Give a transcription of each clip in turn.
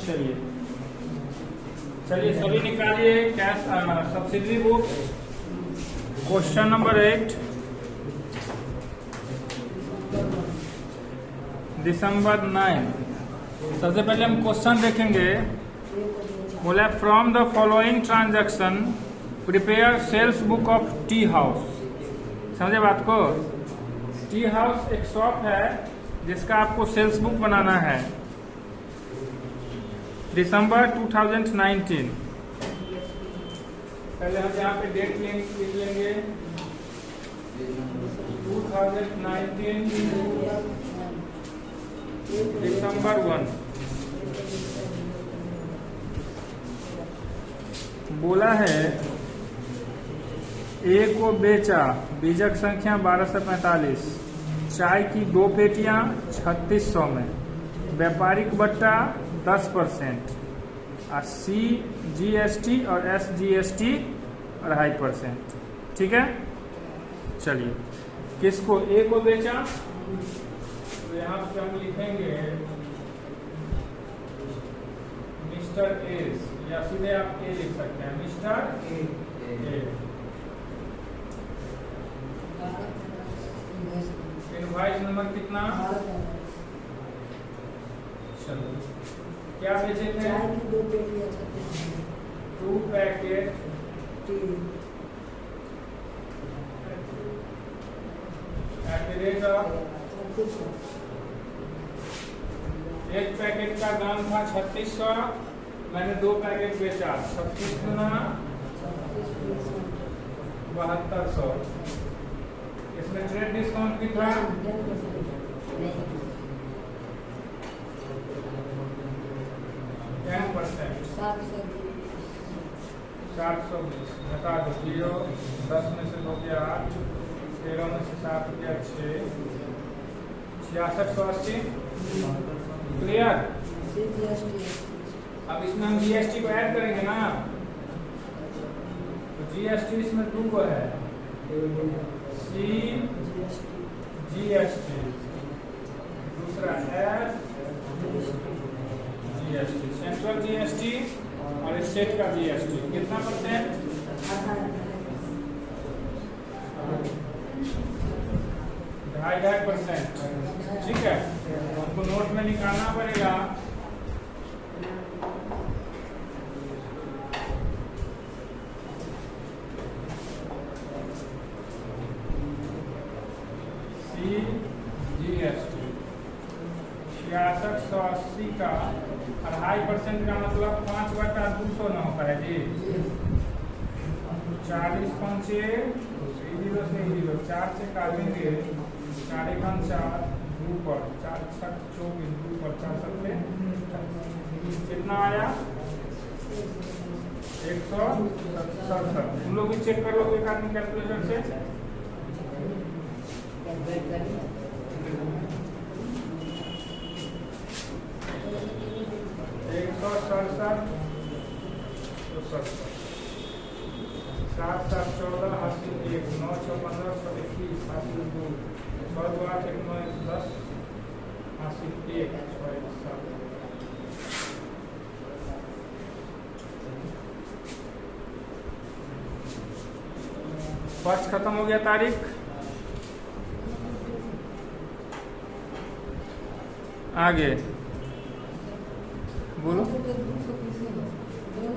चलिए सभी निकालिए cash subsidy book. Question number 8 दिसंबर 9। सबसे पहले हम क्वेश्चन देखेंगे। बोला from the following transaction prepare sales book of tea house. समझे बात को? टी हाउस एक शॉप है जिसका आपको सेल्स बुक बनाना है। दिसंबर 2019। पहले हम यहाँ पे डेट लिख लेंगे 2019 दिसंबर 1। बोला है ए को बेचा, बीजक संख्या 1245, चाय की 2 पेटियां 3600 में, व्यापारिक बट्टा 10%, और सी जीएसटी और एस जीएसटी 2.5%। ठीक है, चलिए किसको? ए को बेचा, तो यहाँ पे हम लिखेंगे मिस्टर एस, या सीधे आप ए लिख सकते हैं, मिस्टर ए। इनवॉइस नंबर कितना? चलो क्या बेचे थे? 2 packet at the rate of, एक पैकेट का दाम था 3600, मैंने 2 पैकेट बेचा, 36 गुना 7200। इसमें ट्रेड डिस्काउंट कितना? 10%। 720 घटा दो, 0 10 में से 2 गया 8, 13 में से 7 गया 6, 6680। क्लियर? अब इसमें हम जीएसटी को ऐड करेंगे ना, तो जीएसटी इसमें 2 को है, सी जीएसटी, दूसरा एस जीएसटी, सेंट्रल जीएसटी और स्टेट का जीएसटी। कितना %? 2.5%। ठीक है, हमको नोट में निकालना पड़ेगा। सी जीएसटी 6680 का 2.5% का मतलब 5/200 ना होता है जी। 40 पंचे 0 से 0, 4 से काटेंगे, 4 1 4, 2 पर 4 6 24, 2 पर 4 7 कितना आया? 167। तुम लोग भी चेक कर लो एक आदमी कैलकुलेटर से। 167 7 7 14 80 1 9 6 15 21 80 2 6 2 8 1 9 1 10 80 1 6 7। फर्स्ट खत्म हो गया तारीख। आगे बोलो।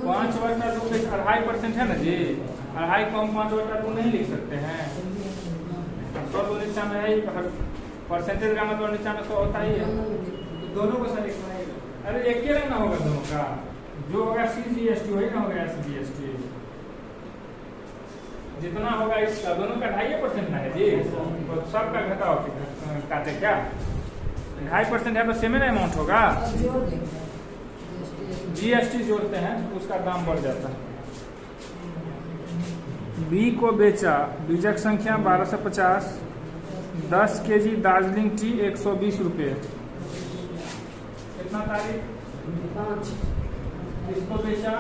5/2 2.5% है ना जी। 2.5 को हम 5/2 नहीं लिख सकते हैं। 100 तो नीचा में है ही, परसेंटेज का मतलब नीचा में 100 होता ही है, तो दोनों को सही लिखना है। अरे एक ही रंग ना होगा दोनों का, जो होगा सी जीएसटी वही ना होगा एस जीएसटी। जितना होगा इसका दोनों का 2.5% ना है जी, तो सबका घटाओ काटे क्या? 2.5% है तो सेम ही अमाउंट होगा। जीएसटी जोड़ते हैं तो उसका दाम बढ़ जाता है। बी को बेचा, बीजक संख्या 1250, 10 केजी दार्जिलिंग टी 120 रुपये। कितना तारीख? 5। किसको बेचा?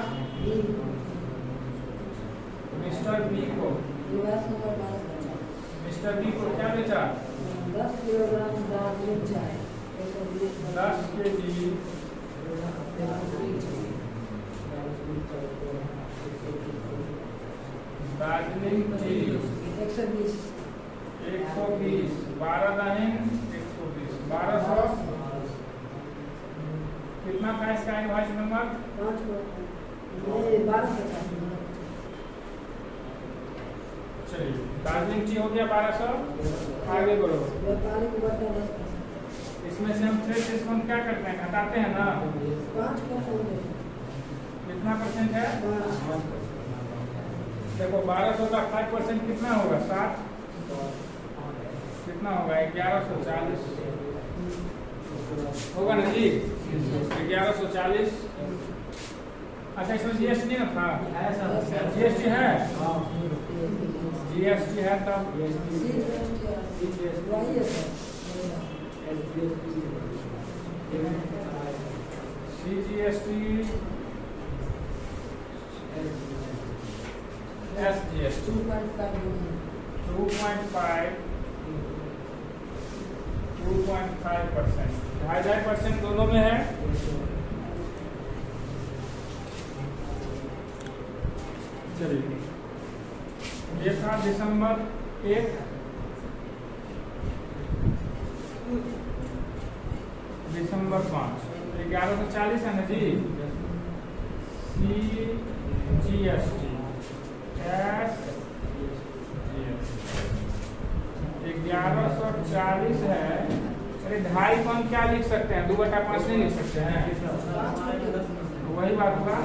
मिस्टर बी को। मिस्टर बी को क्या बेचा? 10 किलोग्राम दार्जिलिंग चाय, 10 केजी दार्जिलिंग चीनी 120 12 दहीन 120 1200 कितना था इसका इनवॉइस नंबर? 1250। चलिए दार्जिलिंग टी हो गया 1200। आगे बढ़ो। व्यापारिक बट्टा 10%। इसमें से हम ट्रेड डिस्काउंट क्या करते हैं, घटाते हैं ना। 5%। कितना परसेंट है? 5%। देखो 1200 का 5% कितना होगा? 60। कितना होगा? 1140 होगा ना जी। 1140। अच्छा इसमें जीएसटी नहीं ना था? जीएसटी है, जीएसटी है तब सीजीएसटी एसजीएसटी 2.5% 2.5% दोनों में है। चलिए ये था दिसंबर 1। दिसंबर 5 1140 है ना जी। सीजीएसटी एसजीएसटी 1140 है। अरे 2.5 को हम क्या लिख सकते हैं? 2/5 नहीं लिख सकते हैं? वही बात होगा।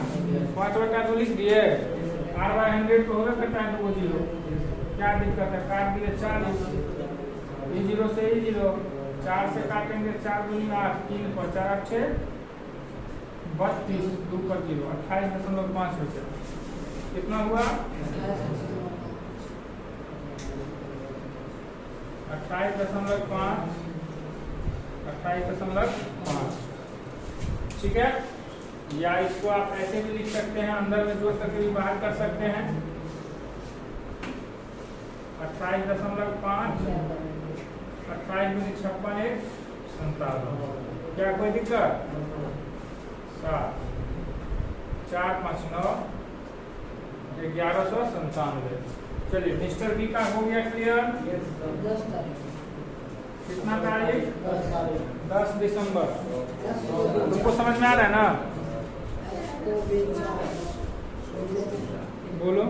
5/2 लिख दिए। R/100 तो होगा करता है 2 जीरो। क्या दिक्कत है? काट दिए 40। ई जीरो से ई जीरो 4 से काटेंगे 4 दूनी 8 3 पर 4 6 32 2 पर 0 28.5 रुपये। कितना हुआ? 28.5 ठीक है। या इसको आप ऐसे भी लिख सकते हैं, अंदर में जोड़ करके भी बाहर कर सकते हैं। 28.5 28 में 56 57। क्या कोई दिक्कत? 7 4 5 9 1197। चलिए मिस्टर बी का हो गया क्लियर। 10 तारीख। कितना तारीख? 10 दिसंबर। तुमको समझ में आ रहा है ना? बोलो।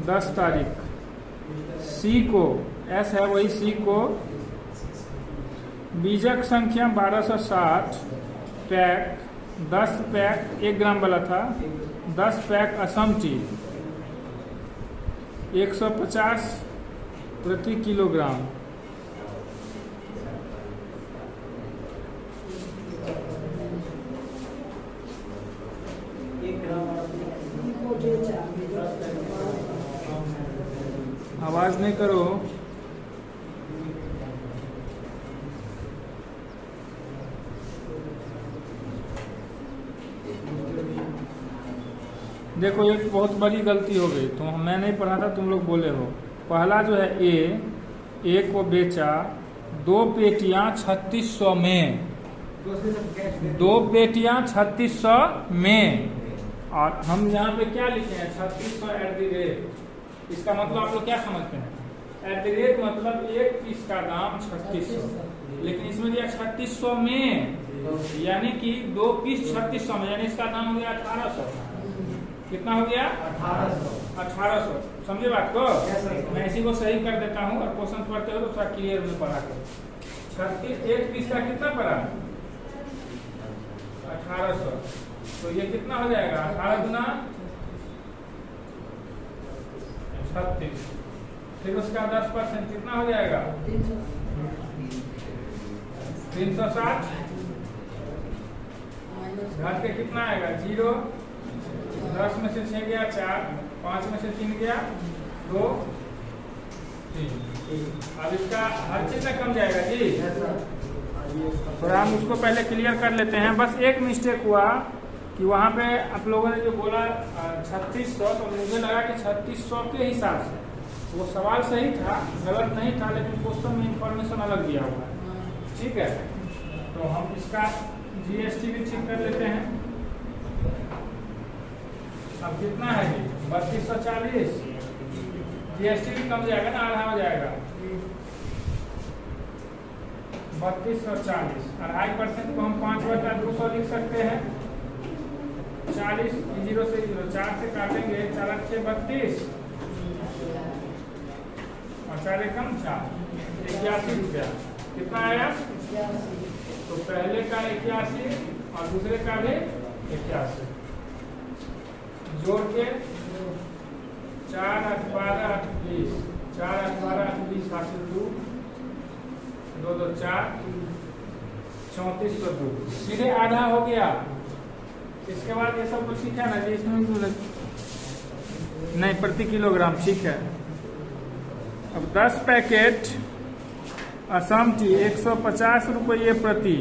10 तारीख सी को, एस है वही, सी को बीजक संख्या 1260 पैक 10 पैक 1 ग्राम वाला था। 10 पैक असम टी 150 प्रति किलोग्राम। आवाज नहीं करो। देखो एक बहुत बड़ी गलती हो गई। तो मैं नहीं पढ़ा था, तुम लोग बोले हो। पहला जो है ए को बेचा 2 पेटियां 3600 में। 2 पेटियां 3600 में। और हम यहाँ पे क्या लिखे हैं? 3600 @ इसका मतलब आप लोग क्या समझते हैं? @ मतलब एक पीस का दाम 3600, लेकिन इसमें दिया 3600 में, यानी कि 2 पीस 3600 में, यानी इसका दाम हो गया 1800। कितना हो गया? 1800। समझे बात को? मैं इसी को सही कर देता हूँ और क्वेश्चन पढ़ते हो तो थोड़ा क्लियर में पढ़ा कर। 36 एक पीस का कितना पड़ा? 1800। तो ये कितना हो जाएगा? 18 गुना 36। फिर उसका 10% कितना हो जाएगा? 360। घट के कितना आएगा? 0। 10 में से 6 गया 4, 5 में से 3 गया 2 3। अब इसका हर चीज में कम जाएगा जी। तो हम उसको पहले क्लियर कर लेते हैं। बस एक मिस्टेक हुआ कि वहाँ पे आप लोगों ने जो बोला 3600, तो मुझे लगा कि 3600 के हिसाब से। वो सवाल सही था, गलत नहीं था, लेकिन क्वेश्चन में इंफॉर्मेशन अलग दिया हुआ है। ठीक है, तो तो हम इसका जीएसटी भी चेक कर लेते हैं। अब कितना है ये 3240, जीएसटी भी कम जाएगा ना, आधा हो जाएगा 3240। 2.5% को हम 5/200 लिख सकते हैं। 40 0 से 0, 4 से काटेंगे, 4 × 32 और 4 कम 4, 81 रुपया। कितना आया? तो पहले का 81 और दूसरे का भी 81 जोड़ के 4 × 8 = 12, 8 × 20, 4 × 12 = 20 हासिल 2 2 2 4 3402, सीधे आधा हो गया। इसके बाद ये सब कुछ ठीक है ना जी, इसमें नहीं प्रति किलोग्राम ठीक है। अब 10 पैकेट असम टी 150 रुपये प्रति,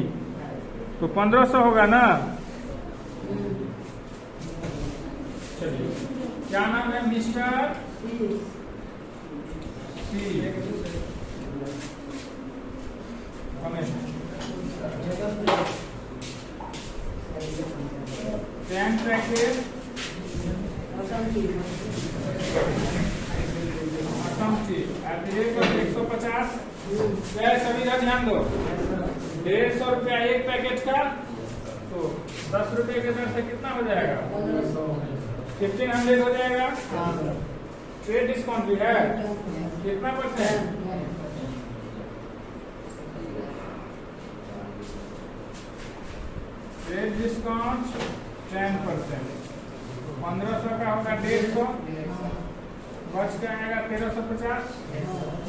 तो 1500 होगा ना। चलिए, क्या नाम है? मिस्टर सी। 10 पैकेट असम टी @ 150। सभी का ध्यान दो, 150 रुपया एक पैकेट का, तो 10 रुपये के दर से कितना हो जाएगा? 1500 हो जाएगा। ट्रेड डिस्काउंट भी है, कितना %? Trade discount 10%। 1500 का होगा 150, बच के आएगा 1350।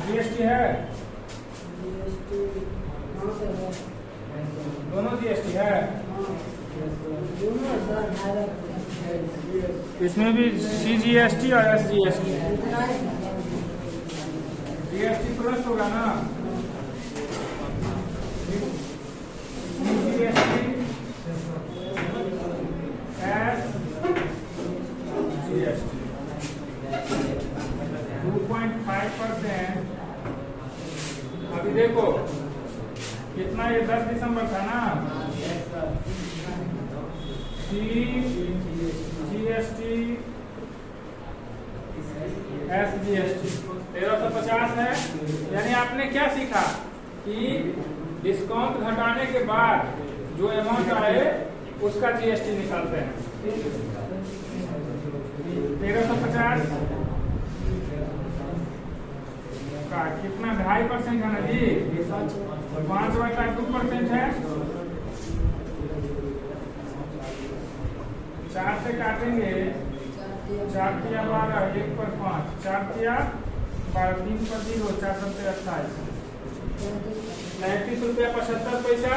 जीएसटी है, दोनों जीएसटी है। इसमें भी सीजीएसटी और एसजीएसटी। जीएसटी प्लस होगा ना, जीएसटी एसजीएसटी 2.5%। अभी देखो कितना, ये 10 दिसंबर था ना। जीएसटी एसजीएसटी 1350 है। यानी आपने क्या सीखा कि डिस्काउंट घटाने के बाद जो अमाउंट आए उसका जीएसटी निकालते हैं। 1350 का कितना 2.5% है ना जी, 5/2% है। 4 से काटेंगे, 4 × 12, 1 पर 5, 4 × 12, 3 पर 0, 4 × 28, 35 रुपया 75 पैसा।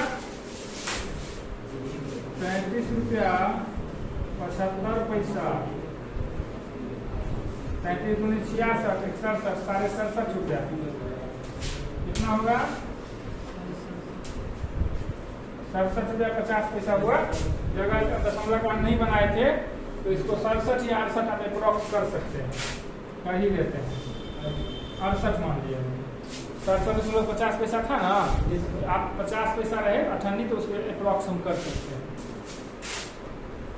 35 रुपया 75 पैसा। 35 × 66, 61, 67.5 रुपया। कितना होगा? 67 रुपया 50 पैसा हुआ। जगह दशमलव का नहीं बनाए थे तो इसको 67 या 68 आप अप्रोक्स कर सकते हैं, कर ही लेते हैं। 68 मान लिया, 67.50 पैसा था ना, आप 50 पैसा रहे 98 तो उसको अप्रोक्स हम कर सकते हैं।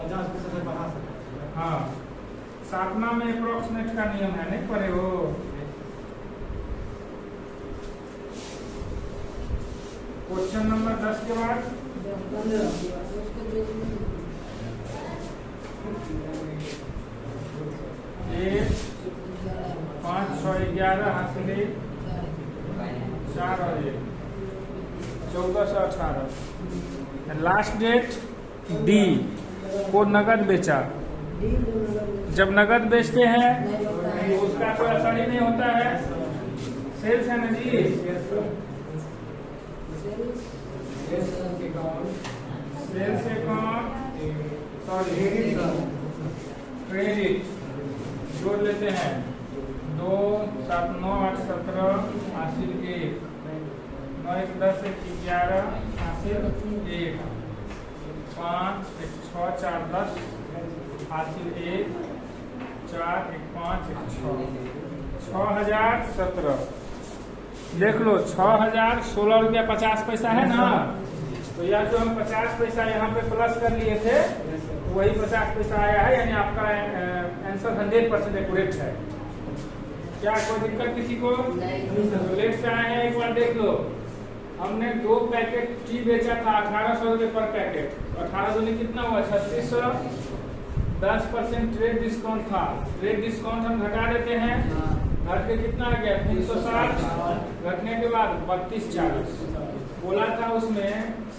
50 पैसा से बढ़ा सकते हैं। हाँ, सापना में अप्रोक्सीमेट का नियम है, नहीं पढ़े हो? क्वेश्चन नंबर 10 के बाद 1 5 6 11 हासिल 4 और 1 1418। लास्ट डेट डी को नगद बेचा। जब नगद बेचते हैं तो उसका कोई असर ही नहीं होता है। सेल्स है ना जी, सेल्स अकाउंट सॉरी क्रेडिट जोड़ लेते हैं। 2 7 9 8 17 हासिल 1, 9 1 10 1 11 हासिल 1, 5 1 6 4 10 हासिल 1, 4 1 5 1 6 6017। देख लो 6016 रुपया 50 पैसा है ना, तो यह जो हम 50 पैसा यहाँ पे प्लस कर लिए थे वही 50 पैसा आया है, यानी आपका आंसर 100% एक्यूरेट है। क्या कोई दिक्कत किसी को? तो लेट से आए हैं, एक बार देख लो। हमने 2 पैकेट टी बेचा था 1800 रुपये पर पैकेट, 18 दूनी कितना हुआ? 3600। 10% ट्रेड डिस्काउंट था, ट्रेड डिस्काउंट हम घटा देते हैं, घट के कितना आ गया? 360। घटने के बाद 3240 बोला था उसमें।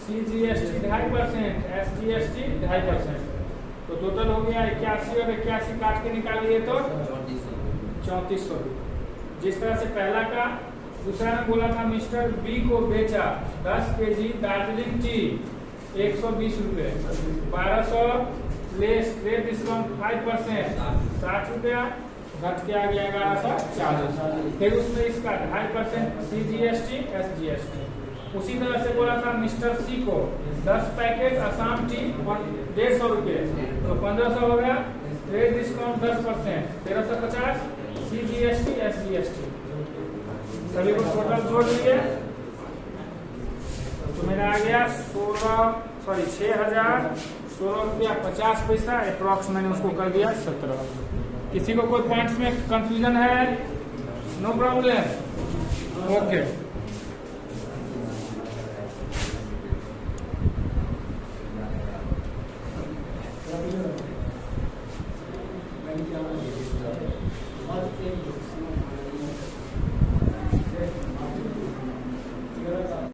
CGST 2.5%, SGST 2.5%, तो टोटल हो गया 81 और 81 काट के निकालिए तो 3400। जिस तरह से पहला का। दूसरा ने बोला था मिस्टर बी को बेचा 10 केजी दार्जिलिंग टी 120 रुपये, 1200 लेस ट्रेड डिस्काउंट 5%, 60 रुपया, घट के आ गया 1140। फिर उसमें इसका 2.5% CGST SGST। उसी तरह से बोला था मिस्टर सी को 10 पैकेट असम टी 150 रुपये, तो 1500 हो गया, ट्रेड डिस्काउंट 10%, 1350 CGST SGST। सभी को टोटल जोड़ दिए तो मेरा आ गया 6,016 रुपया 50 पैसा। अप्रॉक्स मैंने उसको कर दिया 17। किसी को कोई पॉइंट्स में कंफ्यूजन है? No problem, okay.